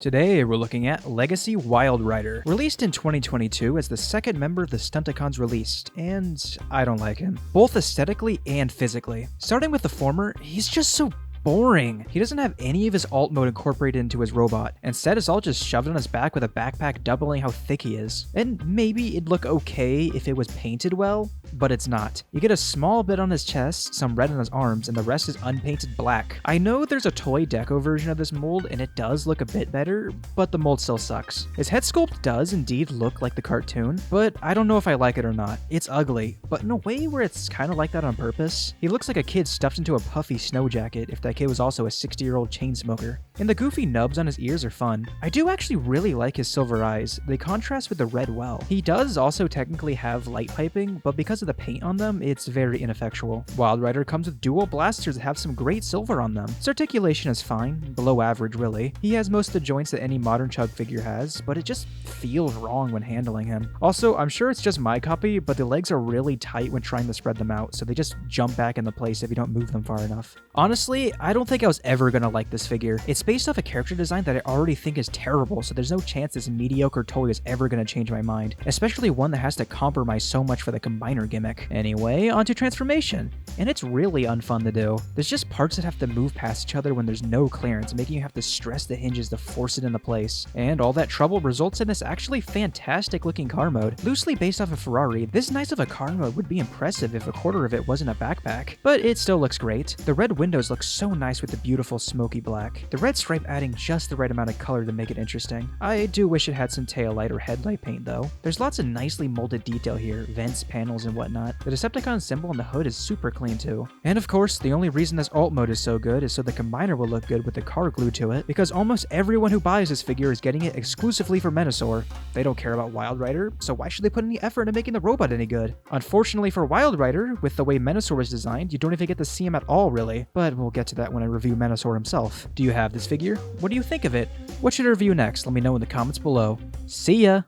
Today, we're looking at Legacy Wild Rider. Released in 2022 as the second member of the Stunticons released, and I don't like him. Both aesthetically and physically. Starting with the former, he's just so boring. He doesn't have any of his alt mode incorporated into his robot. Instead, it's all just shoved on his back with a backpack doubling how thick he is. And maybe it'd look okay if it was painted well, but it's not. You get a small bit on his chest, some red on his arms, and the rest is unpainted black. I know there's a toy deco version of this mold, and it does look a bit better, but the mold still sucks. His head sculpt does indeed look like the cartoon, but I don't know if I like it or not. It's ugly, but in a way where it's kind of like that on purpose. He looks like a kid stuffed into a puffy snow jacket if that kid was also a 60-year-old chain smoker. And the goofy nubs on his ears are fun. I do actually really like his silver eyes. They contrast with the red well. He does also technically have light piping, but because of the paint on them, it's very ineffectual. Wild Rider comes with dual blasters that have some great silver on them. His articulation is fine, below average really. He has most of the joints that any modern Chug figure has, but it just feels wrong when handling him. Also, I'm sure it's just my copy, but the legs are really tight when trying to spread them out, so they just jump back into place if you don't move them far enough. Honestly, I don't think I was ever gonna like this figure. It's based off a character design that I already think is terrible, so there's no chance this mediocre toy is ever gonna change my mind, especially one that has to compromise so much for the combiner gimmick. Anyway, onto transformation. And it's really unfun to do. There's just parts that have to move past each other when there's no clearance, making you have to stress the hinges to force it into place. And all that trouble results in this actually fantastic looking car mode. Loosely based off a Ferrari, this nice of a car mode would be impressive if a quarter of it wasn't a backpack, but it still looks great. The red windows look so nice with the beautiful smoky black. The red stripe adding just the right amount of color to make it interesting. I do wish it had some tail light or headlight paint though. There's lots of nicely molded detail here, vents, panels, and whatnot. The Decepticon symbol on the hood is super clean too. And of course, the only reason this alt mode is so good is so the combiner will look good with the car glued to it, because almost everyone who buys this figure is getting it exclusively for Menasor. They don't care about Wild Rider, so why should they put any effort into making the robot any good? Unfortunately for Wild Rider, with the way Menasor was designed, you don't even get to see him at all really, but we'll get to that when I review Menasor himself. Do you have this figure? What do you think of it? What should I review next? Let me know in the comments below. See ya!